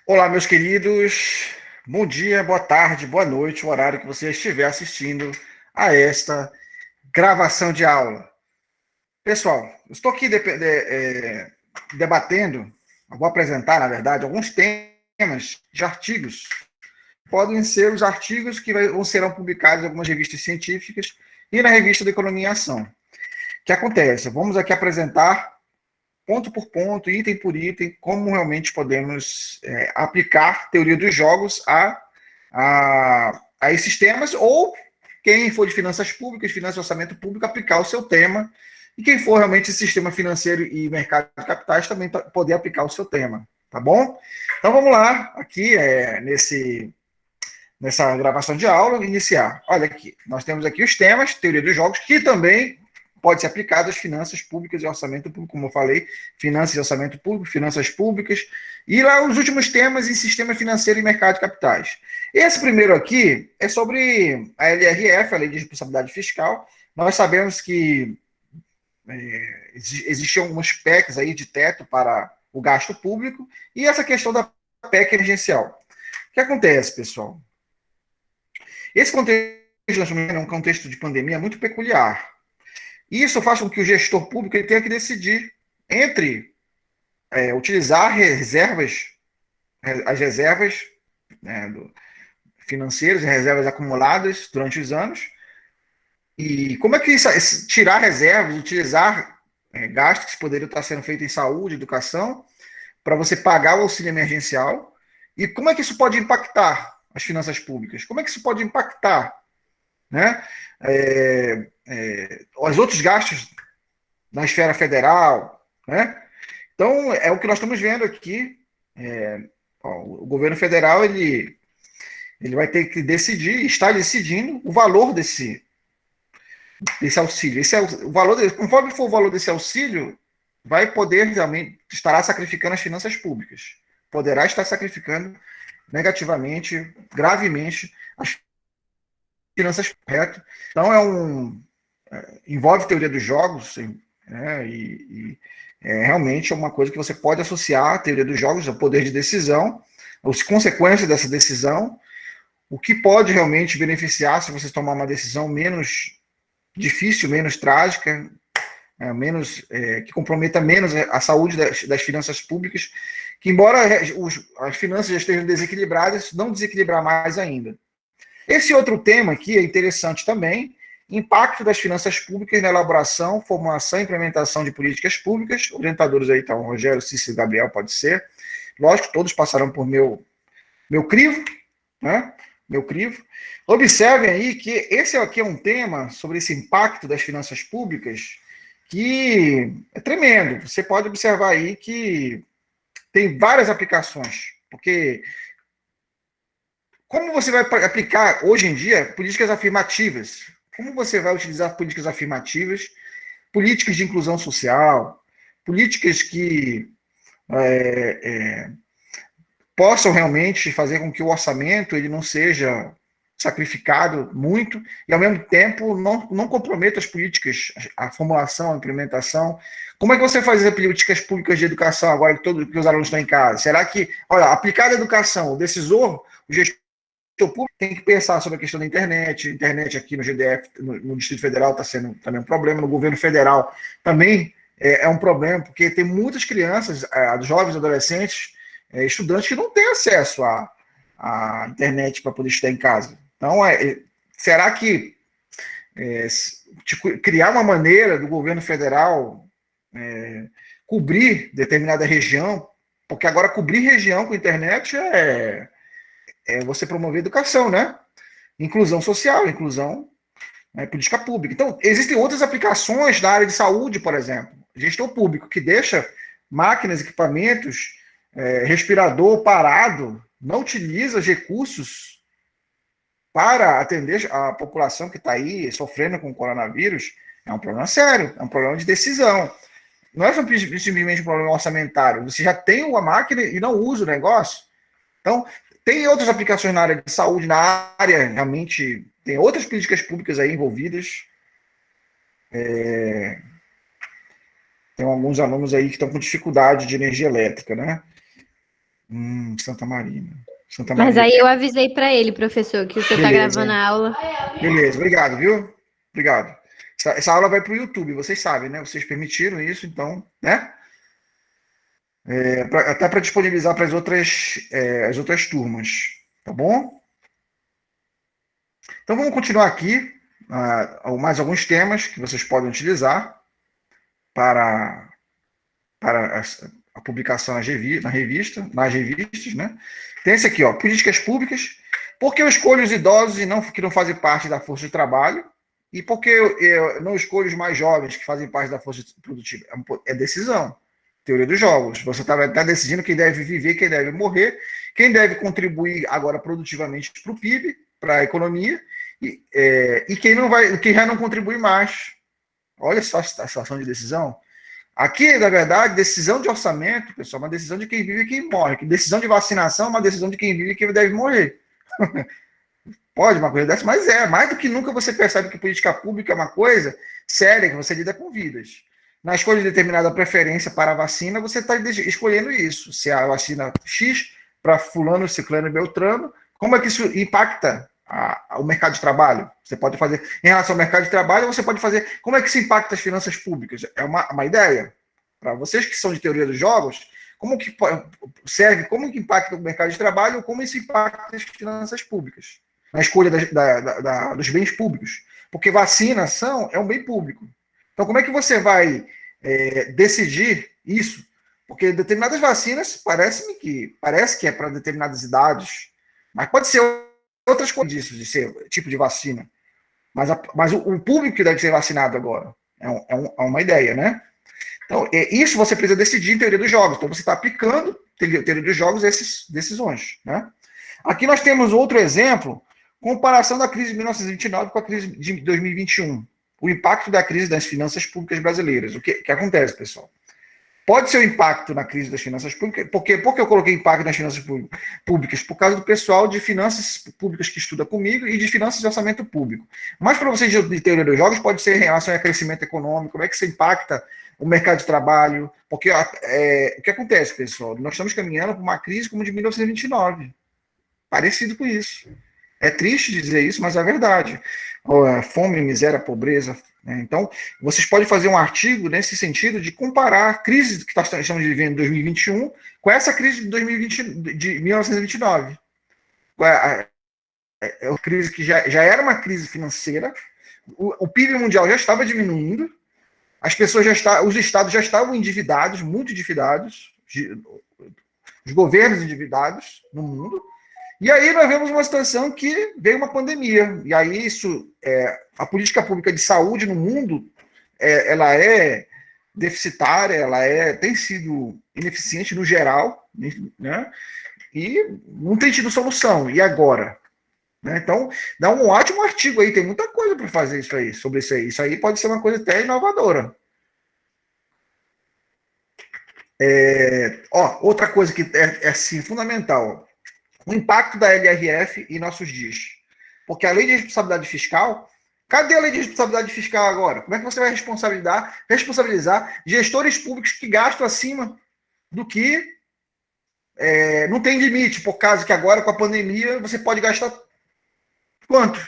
Olá, meus queridos. Bom dia, boa tarde, boa noite, o horário que você estiver assistindo a esta gravação de aula. Pessoal, eu estou aqui debatendo, eu vou apresentar, na verdade, alguns temas de artigos. Podem ser os artigos que serão publicados em algumas revistas científicas e na revista da Economia em Ação. O que acontece? Vamos aqui apresentar ponto por ponto, item por item, como realmente podemos aplicar teoria dos jogos a esses temas, ou quem for de finanças públicas, finanças e orçamento público, aplicar o seu tema, e quem for realmente de sistema financeiro e mercado de capitais também poder aplicar o seu tema, tá bom? Então vamos lá, aqui nessa gravação de aula, iniciar. Olha aqui, nós temos aqui os temas, teoria dos jogos, que também pode ser aplicado às finanças públicas e orçamento público, como eu falei, finanças e orçamento público, finanças públicas, e lá os últimos temas em sistema financeiro e mercado de capitais. Esse primeiro aqui é sobre a LRF, a Lei de Responsabilidade Fiscal. Nós sabemos que existiam alguns PECs aí de teto para o gasto público, e essa questão da PEC emergencial. O que acontece, pessoal? Esse contexto é um contexto de pandemia muito peculiar. E isso faz com que o gestor público ele tenha que decidir entre utilizar as reservas né, financeiras, reservas acumuladas durante os anos, e como é que tirar reservas, utilizar gastos que poderiam estar sendo feitos em saúde, educação, para você pagar o auxílio emergencial, e como é que isso pode impactar as finanças públicas? Como é que isso pode impactar, né, os outros gastos na esfera federal, né? Então, é o que nós estamos vendo aqui. O governo federal ele vai ter que decidir, está decidindo o valor desse auxílio. O valor conforme for o valor desse auxílio, vai poder realmente estará sacrificando as finanças públicas. Poderá estar sacrificando negativamente, gravemente, as finanças corretas. Então, envolve teoria dos jogos, né, realmente é uma coisa que você pode associar à teoria dos jogos, ao poder de decisão, as consequências dessa decisão, o que pode realmente beneficiar se você tomar uma decisão menos difícil, menos trágica, que comprometa menos a saúde das finanças públicas, que embora as finanças já estejam desequilibradas, não desequilibrar mais ainda. Esse outro tema aqui é interessante também, impacto das finanças públicas na elaboração, formulação e implementação de políticas públicas. Orientadores aí estão Rogério, Cícero e Gabriel, pode ser. Lógico, todos passaram por meu crivo, né? Meu crivo. Observem aí que esse aqui é um tema sobre esse impacto das finanças públicas que é tremendo. Você pode observar aí que tem várias aplicações, porque como você vai aplicar hoje em dia políticas afirmativas? Como você vai utilizar políticas afirmativas, políticas de inclusão social, políticas que é, é, possam realmente fazer com que o orçamento ele não seja sacrificado muito e, ao mesmo tempo, não comprometa as políticas, a formulação, a implementação. Como é que você faz as políticas públicas de educação agora que os alunos estão em casa? Será que, olha, aplicada a educação, o decisor, o gestor público tem que pensar sobre a questão da internet. Internet aqui no GDF, no Distrito Federal, está sendo também um problema. No governo federal também é um problema, porque tem muitas crianças, jovens, adolescentes, estudantes que não têm acesso à internet para poder estudar em casa. Então, será que criar uma maneira do governo federal cobrir determinada região, porque agora cobrir região com internet é você promover educação, né? Inclusão social, inclusão, política pública. Então, existem outras aplicações na área de saúde, por exemplo. Gestor público que deixa máquinas, equipamentos, respirador parado, não utiliza os recursos para atender a população que está aí sofrendo com o coronavírus, é um problema sério, é um problema de decisão. Não é simplesmente um problema orçamentário. Você já tem uma máquina e não usa o negócio. Então, tem outras aplicações na área de saúde, na área, realmente, tem outras políticas públicas aí envolvidas. Tem alguns alunos aí que estão com dificuldade de energia elétrica, né? Santa Marina. Santa Mas Maria. aí eu avisei para ele, professor, que o senhor está Beleza. gravando a aula. Beleza, obrigado, viu? Obrigado. Essa aula vai para o YouTube, vocês sabem, né? Vocês permitiram isso, então, né? Até para disponibilizar para as outras turmas, tá bom? Então vamos continuar aqui, mais alguns temas que vocês podem utilizar para, para a publicação nas revistas, né? Tem esse aqui, ó, políticas públicas. Por que eu escolho os idosos que não fazem parte da força de trabalho? E por que eu não escolho os mais jovens que fazem parte da força produtiva? É decisão. Teoria dos jogos. Você está decidindo quem deve viver, quem deve morrer, quem deve contribuir agora produtivamente para o PIB, para a economia, e quem já não contribui mais. Olha só a situação de decisão. Aqui, na verdade, decisão de orçamento, pessoal, é uma decisão de quem vive e quem morre. Decisão de vacinação é uma decisão de quem vive e quem deve morrer. Pode uma coisa dessa, mas mais do que nunca você percebe que política pública é uma coisa séria, que você lida com vidas. Na escolha de determinada preferência para a vacina, você está escolhendo isso. Se a vacina X para fulano, ciclano e beltrano, como é que isso impacta o mercado de trabalho? Você pode fazer, em relação ao mercado de trabalho, você pode fazer, como é que isso impacta as finanças públicas? É uma ideia. Para vocês que são de teoria dos jogos, como que serve, como que impacta o mercado de trabalho, como isso impacta as finanças públicas? Na escolha dos bens públicos. Porque vacinação é um bem público. Então, como é que você vai decidir isso? Porque determinadas vacinas parece que é para determinadas idades, mas pode ser outras coisas disso, de ser tipo de vacina. Mas o público que deve ser vacinado agora é uma ideia, né? Então, isso você precisa decidir em teoria dos jogos. Então, você está aplicando teoria dos jogos essas decisões, né? Aqui nós temos outro exemplo, comparação da crise de 1929 com a crise de 2021. O impacto da crise das finanças públicas brasileiras. O que acontece, pessoal? Pode ser o impacto na crise das finanças públicas. Por que eu coloquei impacto nas finanças públicas? Por causa do pessoal de finanças públicas que estuda comigo e de finanças de orçamento público. Mas para vocês de teoria dos jogos, pode ser em relação a crescimento econômico, como é que isso impacta o mercado de trabalho. Porque o que acontece, pessoal? Nós estamos caminhando para uma crise como de 1929. Parecido com isso. É triste dizer isso, mas é verdade. Fome, miséria, pobreza. Né? Então, vocês podem fazer um artigo nesse sentido de comparar a crise que estamos vivendo em 2021 com essa crise de 2020, de 1929. É uma crise que já era uma crise financeira, o PIB mundial já estava diminuindo, as pessoas os estados já estavam endividados, muito endividados, os governos endividados no mundo. E aí nós vemos uma situação que veio uma pandemia. E aí a política pública de saúde no mundo, ela é deficitária, tem sido ineficiente no geral, né? E não tem tido solução. E agora? Né? Então, dá um ótimo artigo aí, tem muita coisa para fazer sobre isso aí. Isso aí pode ser uma coisa até inovadora. Outra coisa que assim, fundamental, o impacto da LRF em nossos dias. Porque a lei de responsabilidade fiscal, cadê a lei de responsabilidade fiscal agora? Como é que você vai responsabilizar gestores públicos que gastam acima do que não tem limite, por causa que agora com a pandemia você pode gastar quanto?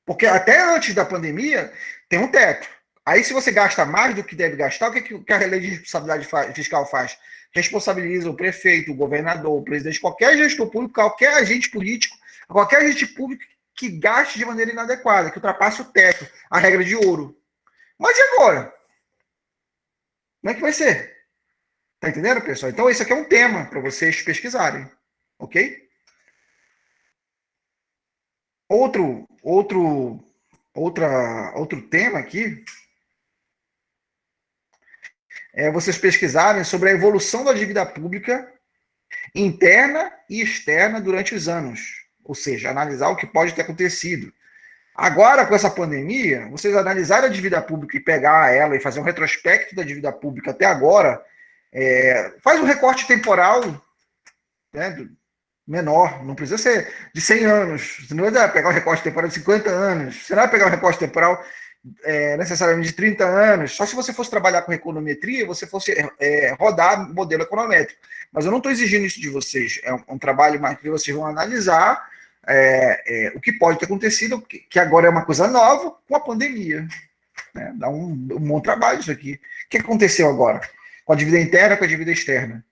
Porque até antes da pandemia tem um teto. Aí, se você gasta mais do que deve gastar, o que a lei de responsabilidade fiscal faz? Responsabiliza o prefeito, o governador, o presidente, qualquer gestor público, qualquer agente político, qualquer agente público que gaste de maneira inadequada, que ultrapasse o teto, a regra de ouro. Mas e agora? Como é que vai ser? Tá entendendo, pessoal? Então, isso aqui é um tema para vocês pesquisarem. Ok? Outro tema aqui vocês pesquisarem sobre a evolução da dívida pública interna e externa durante os anos. Ou seja, analisar o que pode ter acontecido. Agora, com essa pandemia, vocês analisarem a dívida pública e pegar ela e fazer um retrospecto da dívida pública até agora, faz um recorte temporal, né, menor, não precisa ser de 100 anos. Você não vai pegar um recorte temporal de 50 anos. Você não vai pegar um recorte temporal necessariamente de 30 anos, só se você fosse trabalhar com econometria, você fosse rodar modelo econométrico. Mas eu não estou exigindo isso de vocês. É um trabalho mais que vocês vão analisar o que pode ter acontecido, que agora é uma coisa nova, com a pandemia. Né? Dá um bom trabalho isso aqui. O que aconteceu agora? Com a dívida interna, com a dívida externa.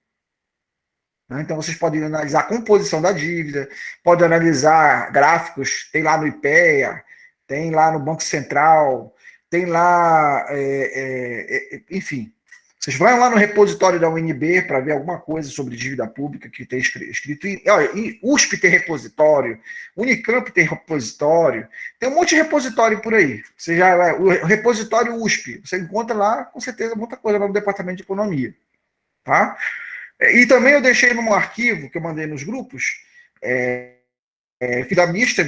Então, vocês podem analisar a composição da dívida, podem analisar gráficos, tem lá no IPEA, tem lá no Banco Central, tem lá, enfim. Vocês vão lá no repositório da UNB para ver alguma coisa sobre dívida pública que tem escrito. E USP tem repositório, Unicamp tem repositório, tem um monte de repositório por aí. O repositório USP, você encontra lá, com certeza, muita coisa lá no Departamento de Economia. Tá? E também eu deixei num arquivo que eu mandei nos grupos, fiz a mista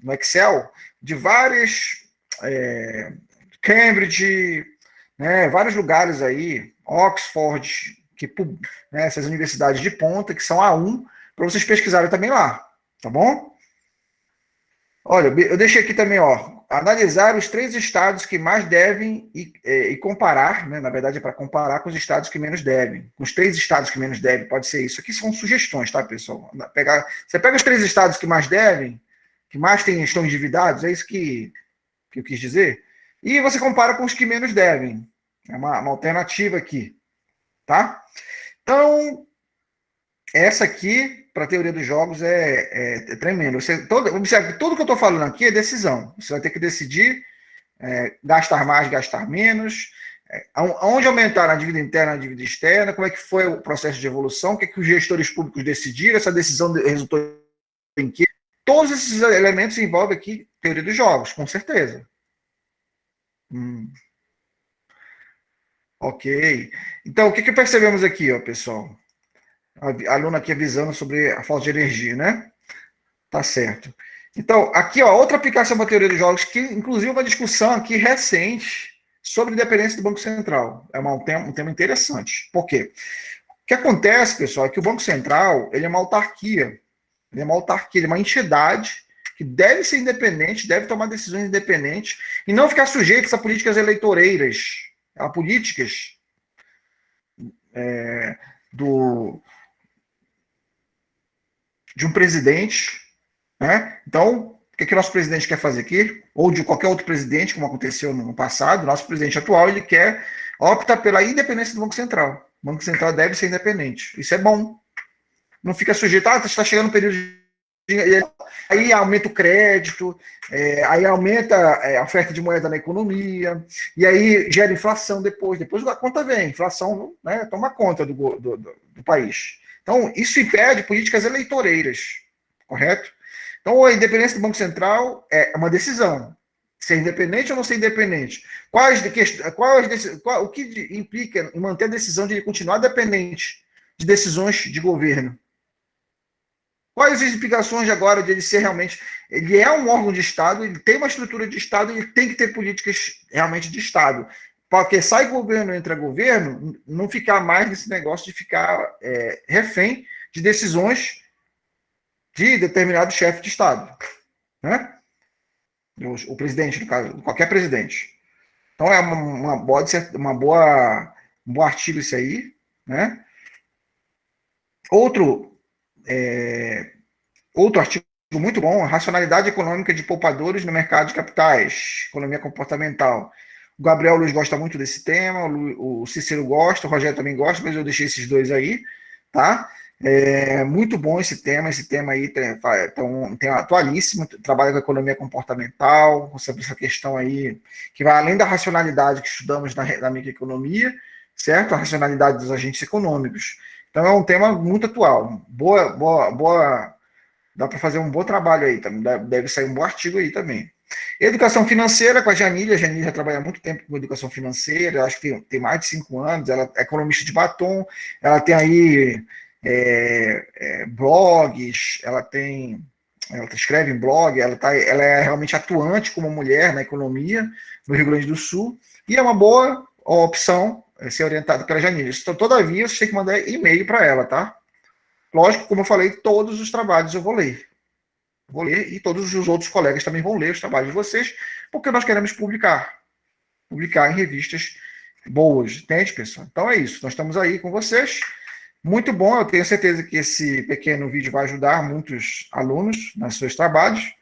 no Excel de várias Cambridge, né, vários lugares aí, Oxford, essas universidades de ponta, que são A1, para vocês pesquisarem também lá, tá bom? Olha, eu deixei aqui também, analisar os 3 estados que mais devem e comparar, né? Na verdade é para comparar com os estados que menos devem. Com os 3 estados que menos devem, pode ser isso. Aqui são sugestões, tá, pessoal? Você pega os 3 estados que mais devem, que mais estão endividados, é isso que eu quis dizer, e você compara com os que menos devem. É uma alternativa aqui, tá? Então, essa aqui, para a teoria dos jogos, é tremendo. Observe que tudo que eu estou falando aqui é decisão. Você vai ter que decidir gastar mais, gastar menos, aonde aumentar a dívida interna, a dívida externa, como é que foi o processo de evolução, o que, os gestores públicos decidiram, essa decisão resultou em quê? Todos esses elementos envolvem aqui teoria dos jogos, com certeza. Ok. Então, o que percebemos aqui, pessoal? A aluna aqui avisando sobre a falta de energia, né? Tá certo. Então, aqui, outra aplicação para a teoria dos jogos, que inclusive uma discussão aqui recente sobre independência do Banco Central. É um tema interessante. Por quê? O que acontece, pessoal, é que o Banco Central, ele é uma autarquia. Ele é uma entidade que deve ser independente, deve tomar decisões independentes e não ficar sujeito a políticas eleitoreiras, a políticas de um presidente, né? Então, o que o nosso presidente quer fazer aqui? Ou de qualquer outro presidente, como aconteceu no passado, o nosso presidente atual, ele opta pela independência do Banco Central. O Banco Central deve ser independente. Isso é bom. Não fica sujeito, está chegando um período aí aumenta o crédito, aí aumenta a oferta de moeda na economia, e aí gera inflação depois a conta vem, inflação, né, toma conta do país. Então, isso impede políticas eleitoreiras, correto? Então, a independência do Banco Central é uma decisão. Ser independente ou não ser independente? O que implica em manter a decisão de ele continuar dependente de decisões de governo? Quais as implicações agora de ele ser realmente... Ele é um órgão de Estado, ele tem uma estrutura de Estado, ele tem que ter políticas realmente de Estado. Porque sai governo, entra governo, não ficar mais nesse negócio de ficar refém de decisões de determinado chefe de Estado. Né? O presidente, no caso, qualquer presidente. Então é um bom artigo isso aí. Né? Outro artigo muito bom, racionalidade econômica de poupadores no mercado de capitais, economia comportamental. O Gabriel Luiz gosta muito desse tema, o Cícero gosta, o Rogério também gosta, mas eu deixei esses dois aí, tá? Muito bom esse tema aí tem atualíssimo, trabalha com economia comportamental, sobre essa questão aí, que vai além da racionalidade que estudamos na microeconomia, certo? A racionalidade dos agentes econômicos. Então é um tema muito atual. Dá para fazer um bom trabalho aí, deve sair um bom artigo aí também. Educação financeira com a Janine já trabalha há muito tempo com educação financeira, acho que tem mais de 5 anos, ela é economista de batom, ela tem aí blogs, ela escreve em blog, ela é realmente atuante como mulher na economia no Rio Grande do Sul, e é uma boa opção ser orientada pela Janine. Então, todavia, você tem que mandar e-mail para ela, tá? Lógico, como eu falei, todos os trabalhos eu vou ler. vou ler, e todos os outros colegas também vão ler os trabalhos de vocês, porque nós queremos publicar em revistas boas, entende, pessoal? Então é isso, nós estamos aí com vocês. Muito bom, eu tenho certeza que esse pequeno vídeo vai ajudar muitos alunos nos seus trabalhos.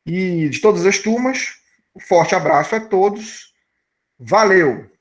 E de todas as turmas, um forte abraço a todos. Valeu!